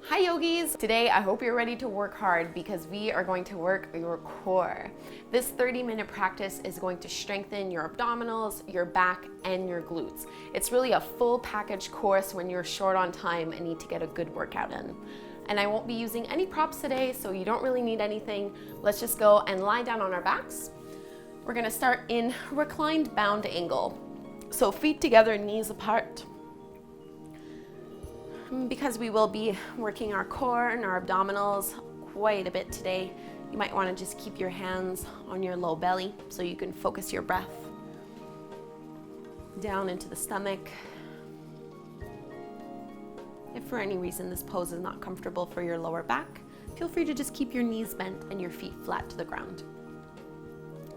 Hi yogis! Today I hope you're ready to work hard because we are going to work your core. This 30-minute practice is going to strengthen your abdominals, your back, and your glutes. It's really a full package course when you're short on time and need to get a good workout in. And I won't be using any props today, so you don't really need anything. Let's just go and lie down on our backs. We're gonna start in reclined bound angle. So feet together, knees apart. Because we will be working our core and our abdominals quite a bit today, you might want to just keep your hands on your low belly so you can focus your breath down into the stomach. If for any reason this pose is not comfortable for your lower back, feel free to just keep your knees bent and your feet flat to the ground.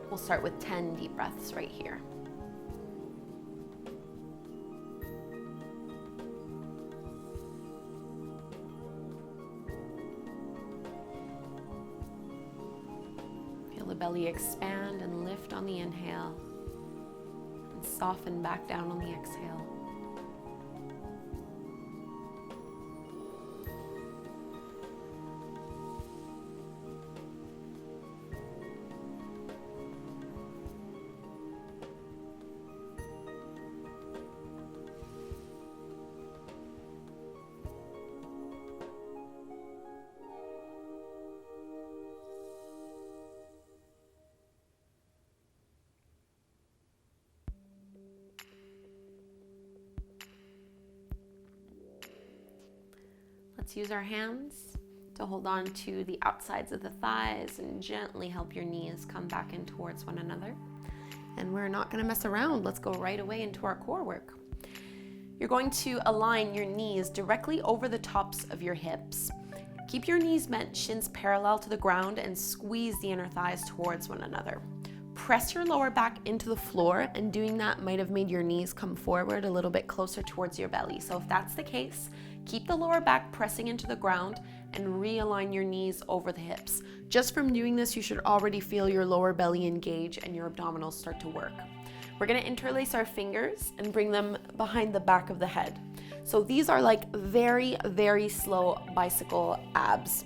We'll start with 10 deep breaths right here. The belly expand and lift on the inhale and soften back down on the exhale. Let's use our hands to hold on to the outsides of the thighs and gently help your knees come back in towards one another. And we're not going to mess around. Let's go right away into our core work. You're going to align your knees directly over the tops of your hips. Keep your knees bent, shins parallel to the ground, and squeeze the inner thighs towards one another. Press your lower back into the floor, and doing that might have made your knees come forward a little bit closer towards your belly. So if that's the case, keep the lower back pressing into the ground and realign your knees over the hips. Just from doing this, you should already feel your lower belly engage and your abdominals start to work. We're gonna interlace our fingers and bring them behind the back of the head. So these are like very, very slow bicycle abs.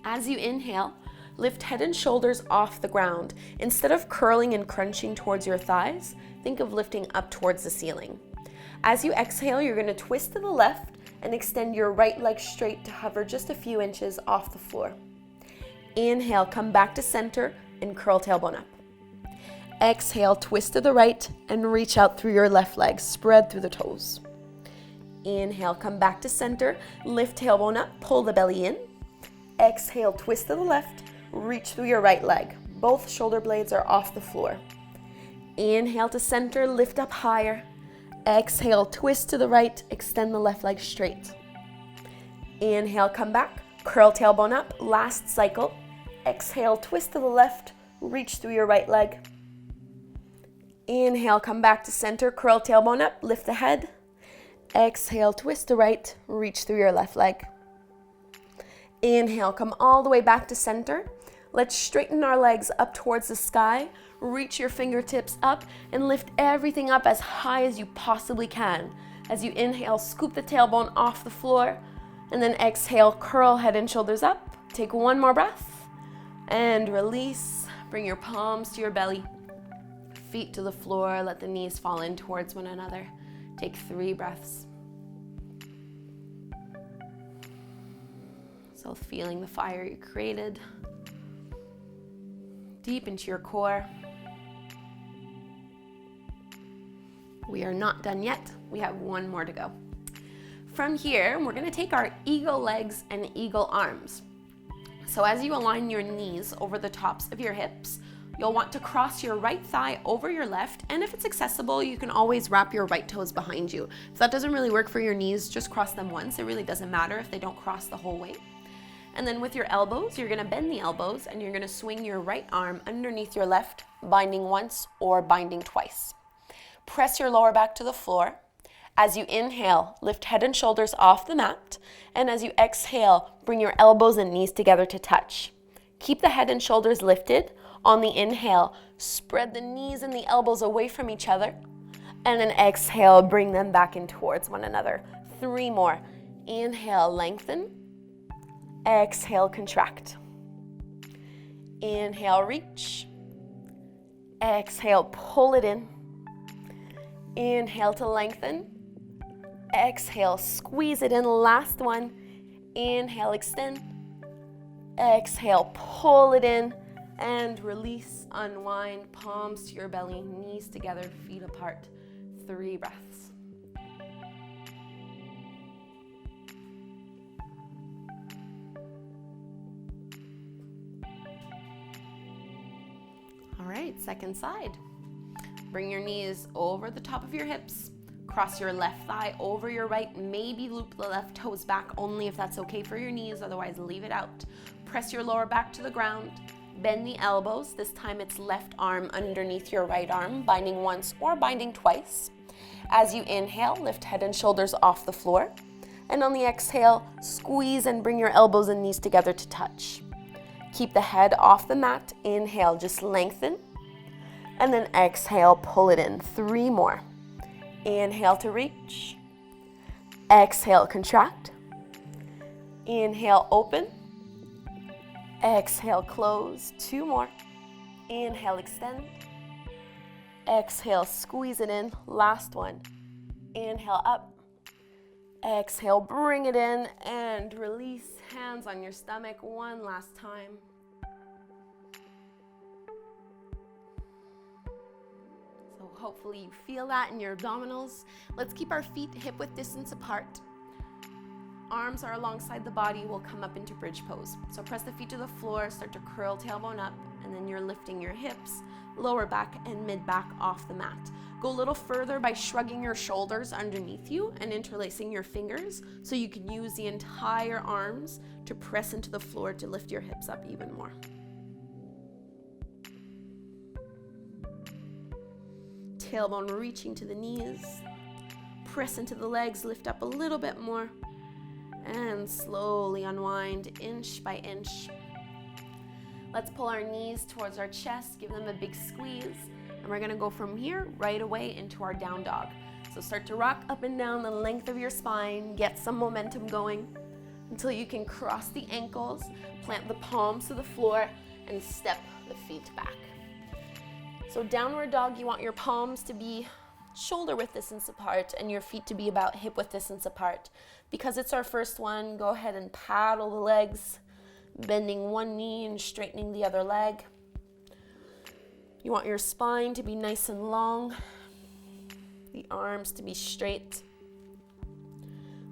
As you inhale, lift head and shoulders off the ground. Instead of curling and crunching towards your thighs, think of lifting up towards the ceiling. As you exhale, you're gonna twist to the left and extend your right leg straight to hover just a few inches off the floor. Inhale, come back to center and curl tailbone up. Exhale, twist to the right and reach out through your left leg, spread through the toes. Inhale, come back to center, lift tailbone up, pull the belly in. Exhale, twist to the left, reach through your right leg. Both shoulder blades are off the floor. Inhale to center, lift up higher. Exhale, twist to the right, extend the left leg straight. Inhale, come back, curl tailbone up, last cycle. Exhale, twist to the left, reach through your right leg. Inhale, come back to center, curl tailbone up, lift the head. Exhale, twist to right, reach through your left leg. Inhale, come all the way back to center. Let's straighten our legs up towards the sky. Reach your fingertips up and lift everything up as high as you possibly can. As you inhale, scoop the tailbone off the floor, and then exhale, curl head and shoulders up. Take one more breath and release. Bring your palms to your belly, feet to the floor. Let the knees fall in towards one another. Take 3 breaths. So feeling the fire you created deep into your core. We are not done yet. We have one more to go. From here, we're gonna take our eagle legs and eagle arms. So as you align your knees over the tops of your hips, you'll want to cross your right thigh over your left, and if it's accessible, you can always wrap your right toes behind you. If that doesn't really work for your knees, just cross them once. It really doesn't matter if they don't cross the whole way. And then with your elbows, you're gonna bend the elbows and you're gonna swing your right arm underneath your left, binding once or binding twice. Press your lower back to the floor. As you inhale, lift head and shoulders off the mat. And as you exhale, bring your elbows and knees together to touch. Keep the head and shoulders lifted. On the inhale, spread the knees and the elbows away from each other. And then exhale, bring them back in towards one another. 3 more. Inhale, lengthen. Exhale, contract. Inhale, reach. Exhale, pull it in. Inhale to lengthen. Exhale, squeeze it in. Last one. Inhale, extend. Exhale, pull it in. And release, unwind, palms to your belly, knees together, feet apart. 3 breaths. All right, second side. Bring your knees over the top of your hips. Cross your left thigh over your right. Maybe loop the left toes back only if that's okay for your knees, otherwise leave it out. Press your lower back to the ground. Bend the elbows. This time it's left arm underneath your right arm, binding once or binding twice. As you inhale, lift head and shoulders off the floor. And on the exhale, squeeze and bring your elbows and knees together to touch. Keep the head off the mat. Inhale, just lengthen. And then exhale, pull it in. 3 more. Inhale to reach. Exhale, contract. Inhale, open. Exhale, close. 2 more. Inhale, extend. Exhale, squeeze it in. Last one. Inhale, up. Exhale, bring it in and release. Hands on your stomach. One last time. So hopefully you feel that in your abdominals. Let's keep our feet hip-width distance apart. Arms are alongside the body. We'll come up into bridge pose. So press the feet to the floor, start to curl tailbone up, and then you're lifting your hips, lower back and mid back off the mat. Go a little further by shrugging your shoulders underneath you and interlacing your fingers so you can use the entire arms to press into the floor to lift your hips up even more. Tailbone reaching to the knees. Press into the legs, lift up a little bit more. And slowly unwind inch by inch. Let's pull our knees towards our chest, give them a big squeeze, and we're gonna go from here right away into our down dog. So start to rock up and down the length of your spine, get some momentum going until you can cross the ankles, plant the palms to the floor, and step the feet back. So downward dog, you want your palms to be shoulder width distance apart and your feet to be about hip width distance apart. Because it's our first one, go ahead and paddle the legs, bending one knee and straightening the other leg. You want your spine to be nice and long, the arms to be straight,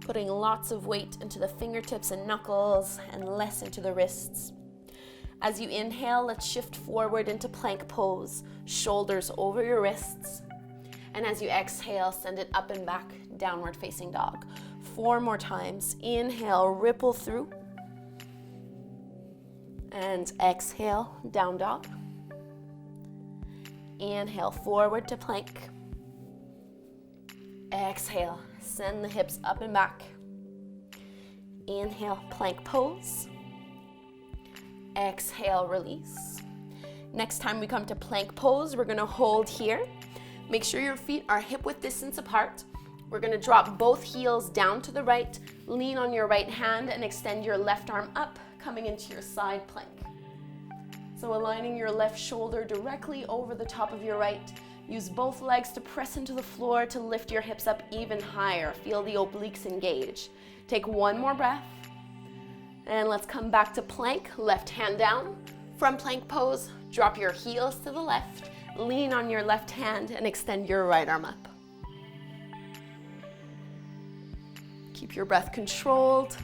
putting lots of weight into the fingertips and knuckles and less into the wrists. As you inhale, let's shift forward into plank pose, shoulders over your wrists. And as you exhale, send it up and back, downward facing dog. 4 more times. Inhale, ripple through. And exhale, down dog. Inhale, forward to plank. Exhale, send the hips up and back. Inhale, plank pose. Exhale, release. Next time we come to plank pose, we're gonna hold here. Make sure your feet are hip width distance apart. We're gonna drop both heels down to the right, lean on your right hand and extend your left arm up, coming into your side plank. So aligning your left shoulder directly over the top of your right. Use both legs to press into the floor to lift your hips up even higher. Feel the obliques engage. Take 1 more breath. And let's come back to plank, left hand down. From plank pose, drop your heels to the left, lean on your left hand and extend your right arm up. Keep your breath controlled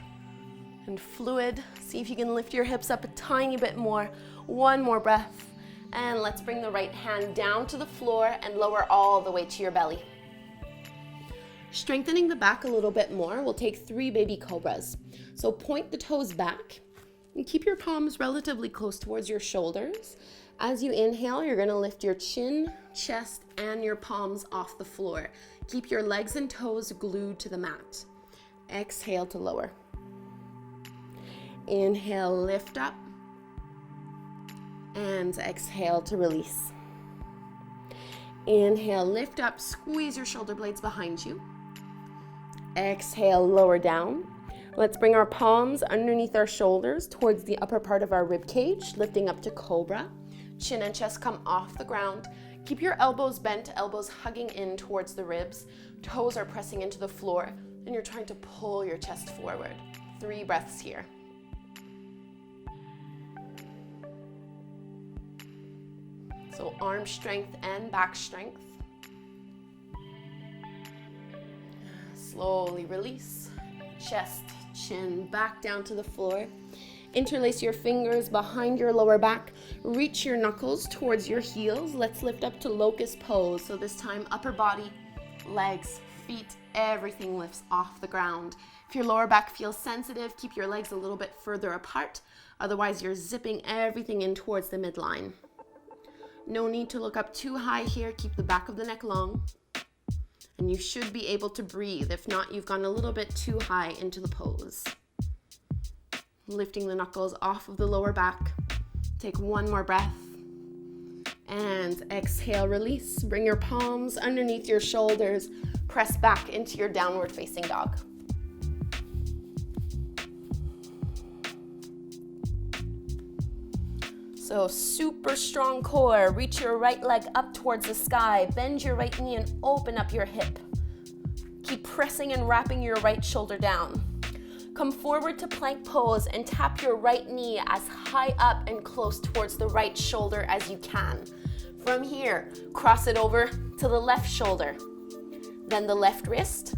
and fluid. See if you can lift your hips up a tiny bit more. 1 more breath. And let's bring the right hand down to the floor and lower all the way to your belly. Strengthening the back a little bit more, we'll take 3 baby cobras. So point the toes back and keep your palms relatively close towards your shoulders. As you inhale, you're gonna lift your chin, chest, and your palms off the floor. Keep your legs and toes glued to the mat. Exhale to lower. Inhale, lift up. And exhale to release. Inhale, lift up, squeeze your shoulder blades behind you. Exhale, lower down. Let's bring our palms underneath our shoulders towards the upper part of our rib cage, lifting up to cobra. Chin and chest come off the ground. Keep your elbows bent, elbows hugging in towards the ribs. Toes are pressing into the floor, and you're trying to pull your chest forward. 3 breaths here. So arm strength and back strength. Slowly release. Chest, chin, back down to the floor. Interlace your fingers behind your lower back. Reach your knuckles towards your heels. Let's lift up to locust pose. So this time, upper body, legs, feet, everything lifts off the ground. If your lower back feels sensitive, keep your legs a little bit further apart. Otherwise, you're zipping everything in towards the midline. No need to look up too high here. Keep the back of the neck long. And you should be able to breathe. If not, you've gone a little bit too high into the pose. Lifting the knuckles off of the lower back. Take 1 more breath. And exhale, release. Bring your palms underneath your shoulders. Press back into your downward facing dog. So super strong core. Reach your right leg up towards the sky. Bend your right knee and open up your hip. Keep pressing and wrapping your right shoulder down. Come forward to plank pose and tap your right knee as high up and close towards the right shoulder as you can. From here, cross it over to the left shoulder, then the left wrist,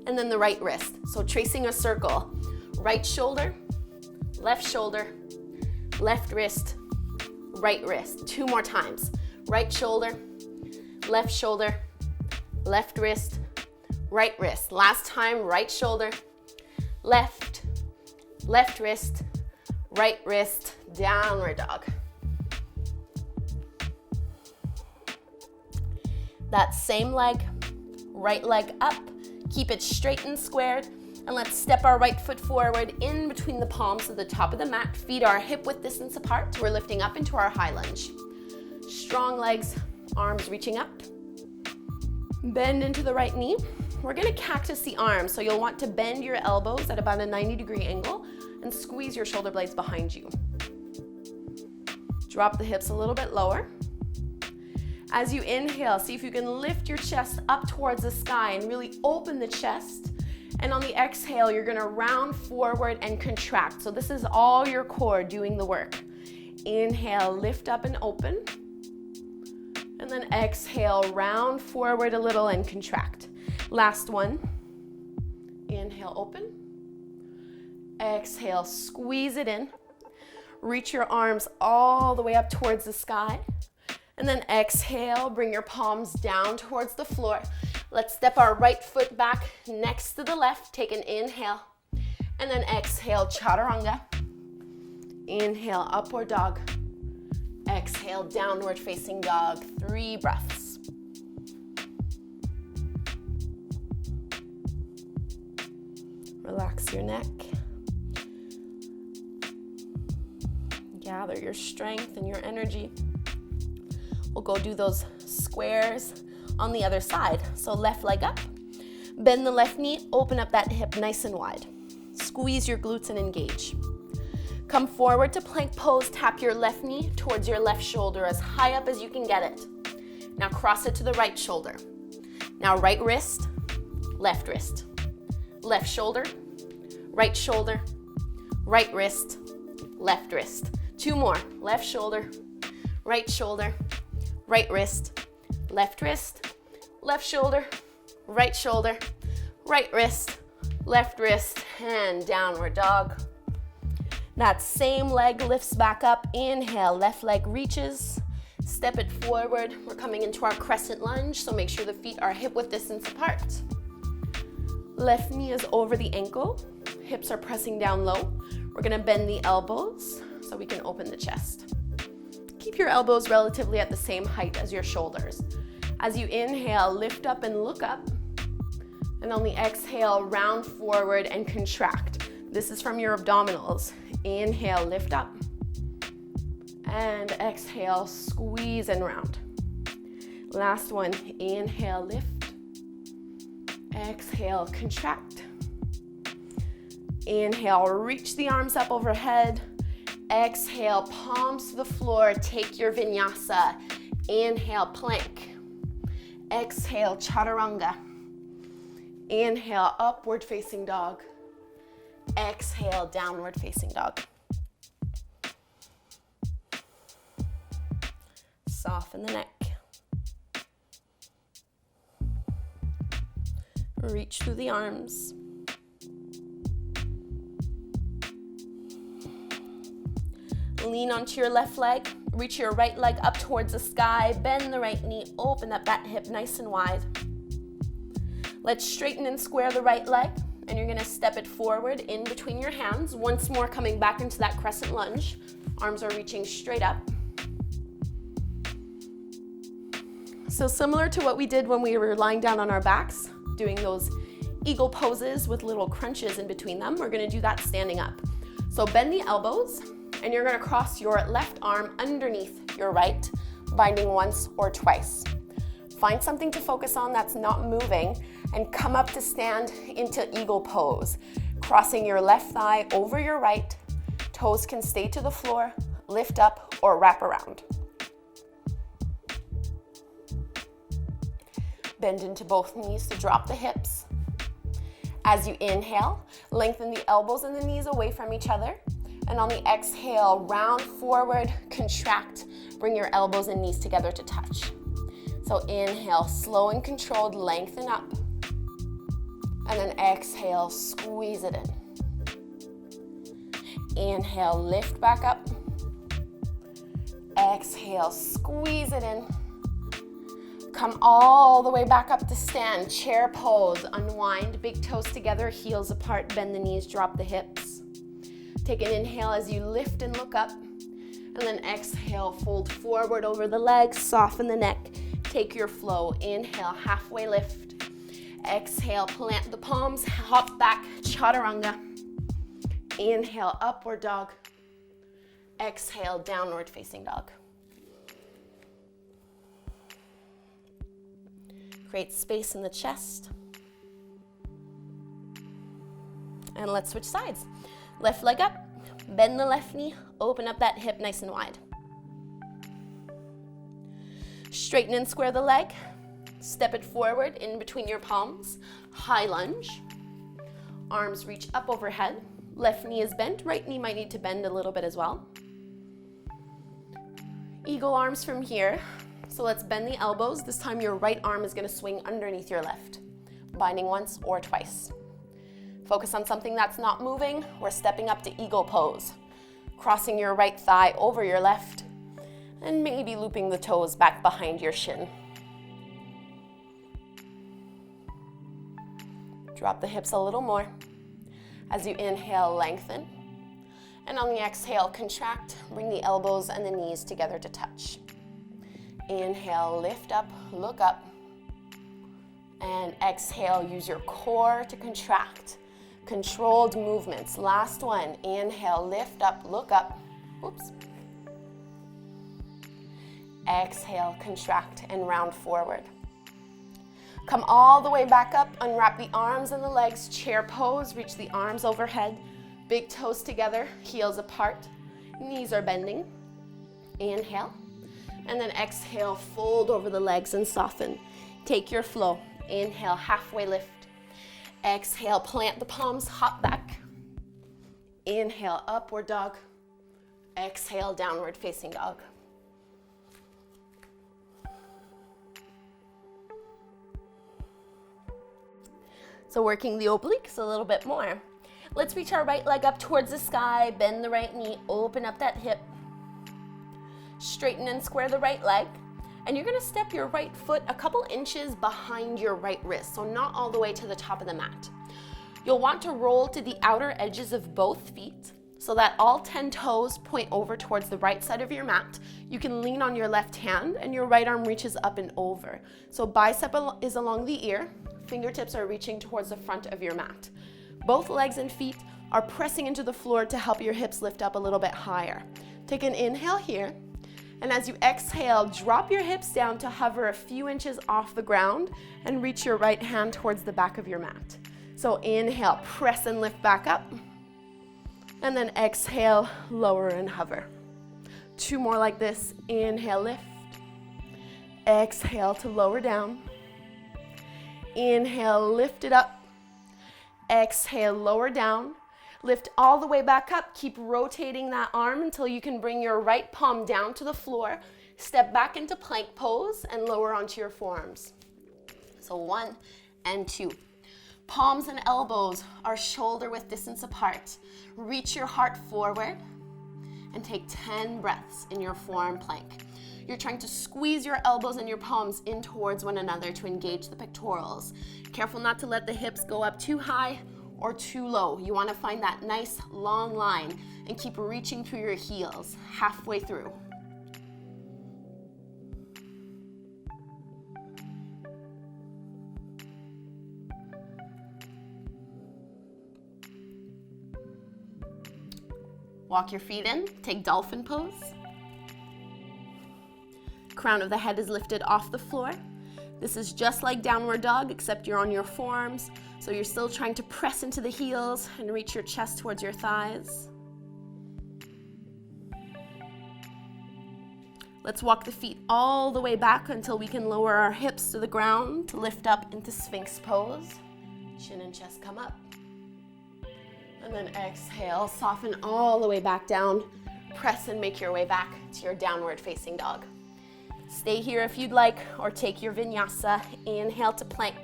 and then the right wrist. So tracing a circle. Right shoulder, left wrist, right wrist. 2 more times. Right shoulder, left wrist, right wrist. Last time, right shoulder, left wrist, right wrist, downward dog. That same leg, right leg up. Keep it straight and squared. And let's step our right foot forward in between the palms of the top of the mat. Feet are hip width distance apart. We're lifting up into our high lunge. Strong legs, arms reaching up. Bend into the right knee. We're gonna cactus the arms, so you'll want to bend your elbows at about a 90-degree angle and squeeze your shoulder blades behind you. Drop the hips a little bit lower. As you inhale, see if you can lift your chest up towards the sky and really open the chest. And on the exhale, you're gonna round forward and contract. So this is all your core doing the work. Inhale, lift up and open. And then exhale, round forward a little and contract. Last one. Inhale, open. Exhale, squeeze it in. Reach your arms all the way up towards the sky. And then exhale, bring your palms down towards the floor. Let's step our right foot back next to the left. Take an inhale. And then exhale, chaturanga. Inhale, upward dog. Exhale, downward facing dog. 3 breaths. Relax your neck. Gather your strength and your energy. We'll go do those squares on the other side. So left leg up. Bend the left knee, open up that hip nice and wide. Squeeze your glutes and engage. Come forward to plank pose. Tap your left knee towards your left shoulder as high up as you can get it. Now cross it to the right shoulder. Now right wrist, left wrist. Left shoulder, right wrist, left wrist. 2 more. Left shoulder, right wrist, left wrist, left shoulder, right wrist, left wrist, and downward dog. That same leg lifts back up. Inhale, left leg reaches. Step it forward. We're coming into our crescent lunge, so make sure the feet are hip width distance apart. Left knee is over the ankle. Hips are pressing down low. We're gonna bend the elbows so we can open the chest. Keep your elbows relatively at the same height as your shoulders. As you inhale, lift up and look up. And on the exhale, round forward and contract. This is from your abdominals. Inhale, lift up. And exhale, squeeze and round. Last one. Inhale, lift. Exhale, contract. Inhale, reach the arms up overhead. Exhale, palms to the floor, take your vinyasa. Inhale, plank. Exhale, chaturanga. Inhale, upward facing dog. Exhale, downward facing dog. Soften the neck. Reach through the arms. Lean onto your left leg. Reach your right leg up towards the sky. Bend the right knee. Open up that hip nice and wide. Let's straighten and square the right leg. And you're going to step it forward in between your hands. Once more, coming back into that crescent lunge. Arms are reaching straight up. So similar to what we did when we were lying down on our backs, doing those eagle poses with little crunches in between them, we're going to do that standing up. So bend the elbows, and you're going to cross your left arm underneath your right, binding once or twice. Find something to focus on that's not moving, and come up to stand into eagle pose. Crossing your left thigh over your right, toes can stay to the floor, lift up, or wrap around. Bend into both knees to drop the hips. As you inhale, lengthen the elbows and the knees away from each other. And on the exhale, round forward, contract. Bring your elbows and knees together to touch. So inhale, slow and controlled, lengthen up. And then exhale, squeeze it in. Inhale, lift back up. Exhale, squeeze it in. Come all the way back up to stand. Chair pose, unwind, big toes together, heels apart, bend the knees, drop the hips. Take an inhale as you lift and look up. And then exhale, fold forward over the legs, soften the neck. Take your flow. Inhale, halfway lift. Exhale, plant the palms, hop back, chaturanga. Inhale, upward dog. Exhale, downward facing dog. Create space in the chest. And let's switch sides. Left leg up, bend the left knee, open up that hip nice and wide. Straighten and square the leg. Step it forward in between your palms. High lunge. Arms reach up overhead. Left knee is bent. Right knee might need to bend a little bit as well. Eagle arms from here. So let's bend the elbows. This time your right arm is going to swing underneath your left. Binding once or twice. Focus on something that's not moving. We're stepping up to eagle pose. Crossing your right thigh over your left. And maybe looping the toes back behind your shin. Drop the hips a little more. As you inhale, lengthen. And on the exhale, contract. Bring the elbows and the knees together to touch. Inhale, lift up, look up. And exhale, use your core to contract. Controlled movements. Last one. Inhale, lift up, look up. Oops. Exhale, contract and round forward. Come all the way back up, unwrap the arms and the legs, chair pose, reach the arms overhead, big toes together, heels apart, knees are bending. Inhale, and then exhale, fold over the legs and soften. Take your flow. Inhale, halfway lift. Exhale, plant the palms, hop back. Inhale, upward dog. Exhale, downward facing dog. So working the obliques a little bit more. Let's reach our right leg up towards the sky, bend the right knee, open up that hip. Straighten and square the right leg. And you're gonna step your right foot a couple inches behind your right wrist, so not all the way to the top of the mat. You'll want to roll to the outer edges of both feet so that all 10 toes point over towards the right side of your mat. You can lean on your left hand and your right arm reaches up and over. So bicep is along the ear, fingertips are reaching towards the front of your mat. Both legs and feet are pressing into the floor to help your hips lift up a little bit higher. Take an inhale here. And as you exhale, drop your hips down to hover a few inches off the ground and reach your right hand towards the back of your mat. So inhale, press and lift back up. And then exhale, lower and hover. 2 more like this. Inhale, lift. Exhale to lower down. Inhale, lift it up. Exhale, lower down. Lift all the way back up. Keep rotating that arm until you can bring your right palm down to the floor. Step back into plank pose and lower onto your forearms. So 1 and 2. Palms and elbows are shoulder width distance apart. Reach your heart forward and take 10 breaths in your forearm plank. You're trying to squeeze your elbows and your palms in towards one another to engage the pectorals. Careful not to let the hips go up too high or too low. You want to find that nice long line and keep reaching through your heels halfway through. Walk your feet in, take dolphin pose. Crown of the head is lifted off the floor. This is just like downward dog, except you're on your forearms, so you're still trying to press into the heels and reach your chest towards your thighs. Let's walk the feet all the way back until we can lower our hips to the ground to lift up into Sphinx pose. Chin and chest come up. And then exhale, soften all the way back down. Press and make your way back to your downward facing dog. Stay here if you'd like, or take your vinyasa. Inhale to plank.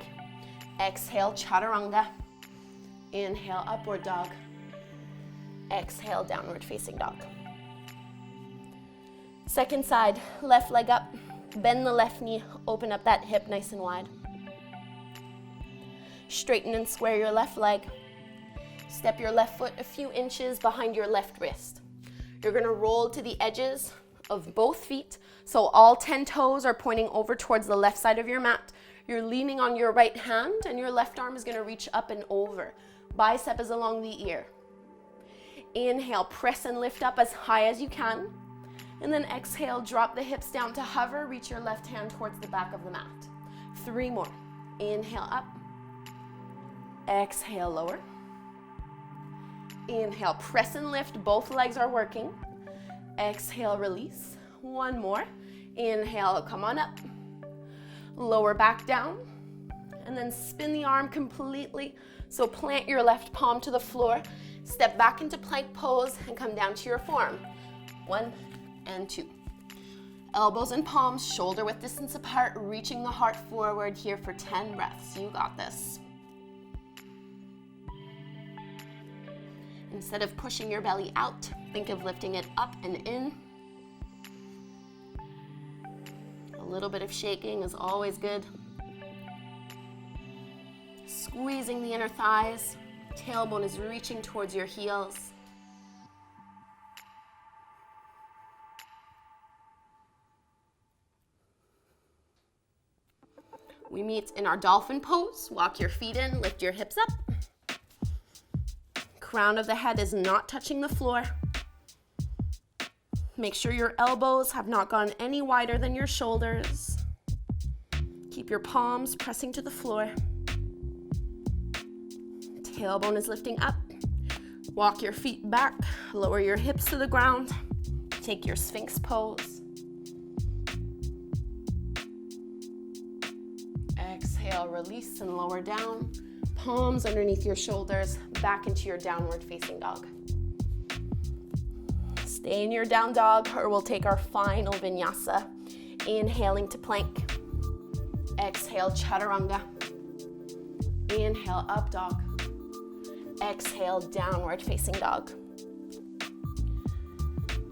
Exhale, chaturanga. Inhale, upward dog. Exhale, downward facing dog. Second side, left leg up. Bend the left knee, open up that hip nice and wide. Straighten and square your left leg. Step your left foot a few inches behind your left wrist. You're gonna roll to the edges of both feet, so all 10 toes are pointing over towards the left side of your mat. You're leaning on your right hand and your left arm is gonna reach up and over. Bicep is along the ear. Inhale, press and lift up as high as you can. And then exhale, drop the hips down to hover, reach your left hand towards the back of the mat. 3 more. Inhale up. Exhale, lower. Inhale, press and lift, both legs are working. Exhale, release. 1 more. Inhale, come on up. Lower back down. And then spin the arm completely. So plant your left palm to the floor. Step back into plank pose and come down to your forearm. 1 and 2. Elbows and palms shoulder width distance apart, reaching the heart forward here for 10 breaths. You got this. Instead of pushing your belly out, think of lifting it up and in. A little bit of shaking is always good. Squeezing the inner thighs. Tailbone is reaching towards your heels. We meet in our dolphin pose. Walk your feet in, lift your hips up. Crown of the head is not touching the floor. Make sure your elbows have not gone any wider than your shoulders. Keep your palms pressing to the floor. Tailbone is lifting up. Walk your feet back, lower your hips to the ground. Take your Sphinx pose. Exhale, release and lower down. Palms underneath your shoulders, back into your downward facing dog. Stay in your down dog, or we'll take our final vinyasa. Inhaling to plank. Exhale, chaturanga. Inhale, up dog. Exhale, downward facing dog.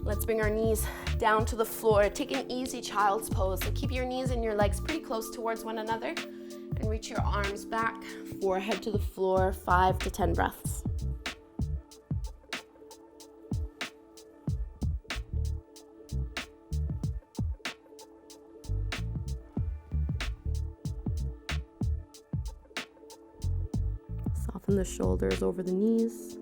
Let's bring our knees down to the floor. Take an easy child's pose. So keep your knees and your legs pretty close towards one another. And reach your arms back, forehead to the floor, 5 to 10 breaths. Soften the shoulders over the knees.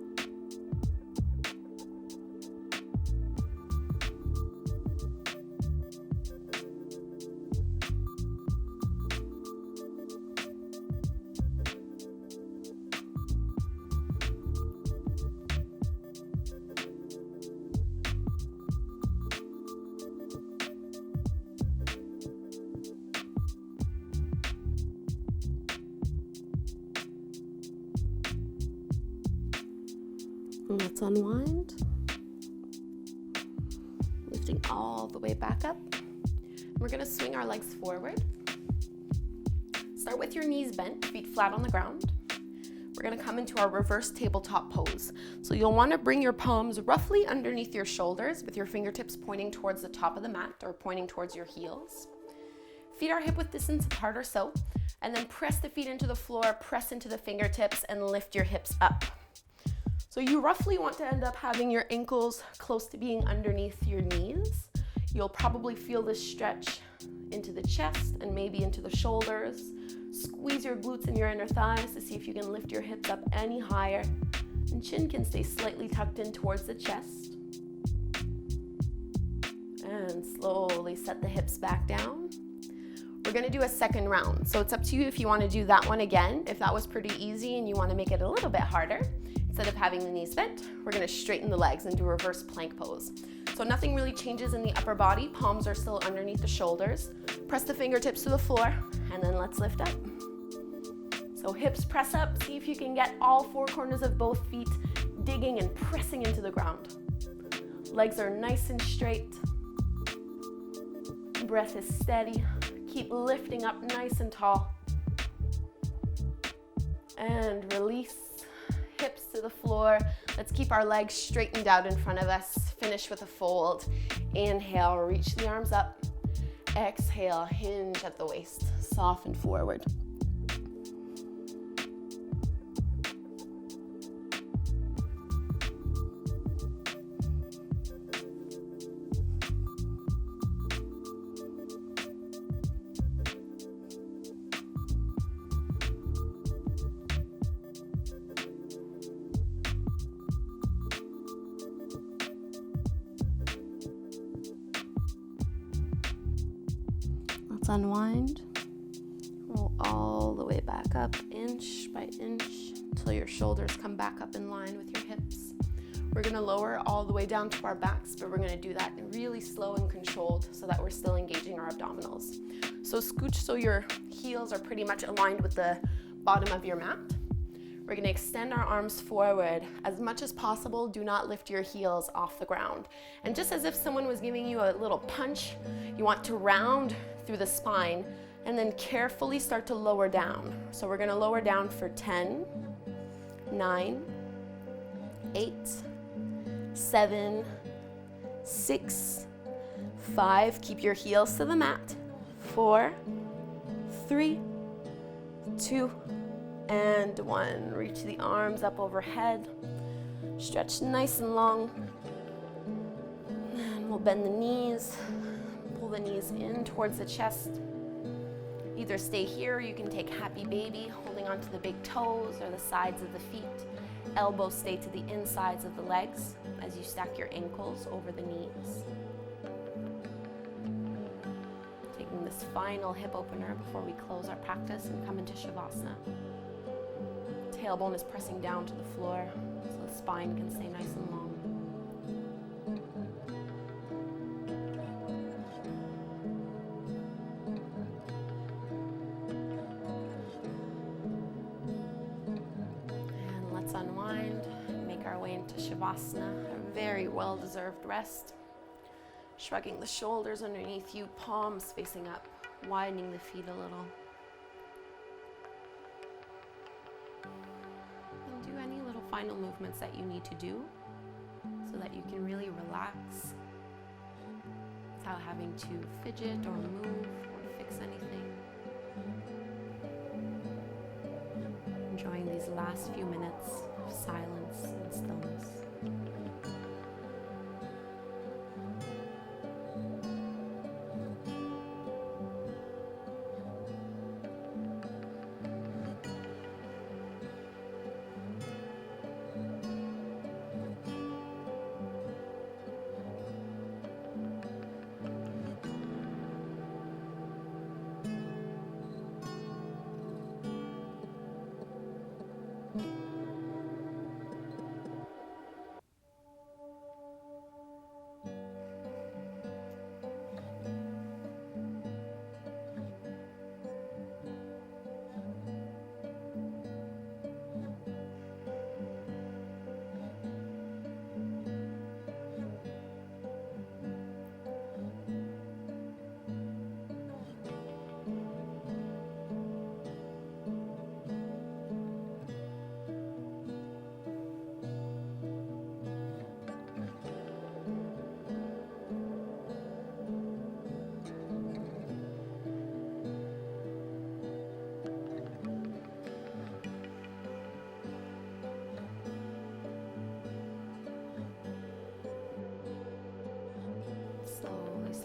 Let's unwind. Lifting all the way back up. We're gonna swing our legs forward. Start with your knees bent, feet flat on the ground. We're gonna come into our reverse tabletop pose. So you'll wanna bring your palms roughly underneath your shoulders with your fingertips pointing towards the top of the mat or pointing towards your heels. Feet are hip width distance apart or so, and then press the feet into the floor, press into the fingertips, and lift your hips up. So you roughly want to end up having your ankles close to being underneath your knees. You'll probably feel this stretch into the chest and maybe into the shoulders. Squeeze your glutes and your inner thighs to see if you can lift your hips up any higher. And chin can stay slightly tucked in towards the chest. And slowly set the hips back down. We're gonna do a second round. So it's up to you if you wanna do that one again. If that was pretty easy and you wanna make it a little bit harder, instead of having the knees bent, we're gonna straighten the legs and do a reverse plank pose. So nothing really changes in the upper body. Palms are still underneath the shoulders. Press the fingertips to the floor, and then let's lift up. So hips press up. See if you can get all four corners of both feet digging and pressing into the ground. Legs are nice and straight. Breath is steady. Keep lifting up nice and tall. And release. Hips to the floor. Let's keep our legs straightened out in front of us. Finish with a fold. Inhale, reach the arms up. Exhale, hinge at the waist. Soften forward. Let's unwind. Roll all the way back up, inch by inch, until your shoulders come back up in line with your hips. We're gonna lower all the way down to our backs, but we're gonna do that really slow and controlled so that we're still engaging our abdominals. So scooch so your heels are pretty much aligned with the bottom of your mat. We're gonna extend our arms forward as much as possible. Do not lift your heels off the ground. And just as if someone was giving you a little punch, you want to round through the spine and then carefully start to lower down. So we're gonna lower down for 10, 9, 8, 7, 6, 5. Keep your heels to the mat. 4, 3, 2, and 1. Reach the arms up overhead. Stretch nice and long. And we'll bend the knees. Pull the knees in towards the chest. Either stay here or you can take happy baby, holding onto the big toes or the sides of the feet. Elbows stay to the insides of the legs as you stack your ankles over the knees. Taking this final hip opener before we close our practice and come into Savasana. Tailbone is pressing down to the floor so the spine can stay nice and long. And let's unwind, make our way into Savasana, a very well-deserved rest. Shrugging the shoulders underneath you, palms facing up, widening the feet a little. Final movements that you need to do so that you can really relax without having to fidget or move or fix anything. Enjoying these last few minutes of silence and stillness.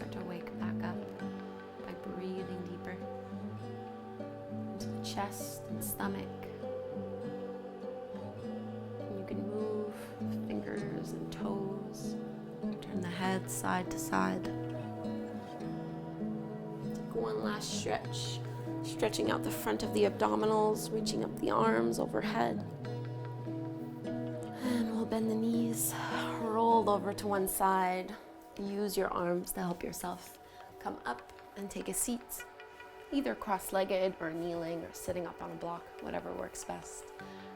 start to wake back up by breathing deeper into the chest and stomach. And you can move fingers and toes, turn the head side to side. Take one last stretch, stretching out the front of the abdominals, reaching up the arms overhead. And we'll bend the knees, roll over to one side. Use your arms to help yourself come up and take a seat, either cross-legged or kneeling or sitting up on a block, whatever works best.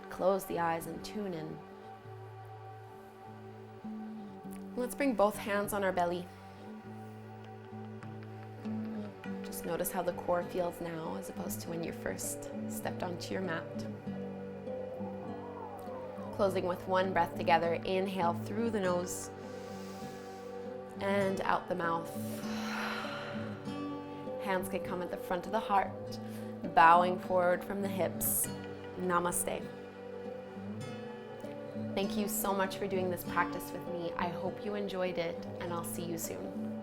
Close the eyes and tune in. Let's bring both hands on our belly. Just notice how the core feels now as opposed to when you first stepped onto your mat. Closing with one breath together, inhale through the nose and out the mouth. Hands can come at the front of the heart, bowing forward from the hips. Namaste. Thank you so much for doing this practice with me. I hope you enjoyed it, and I'll see you soon.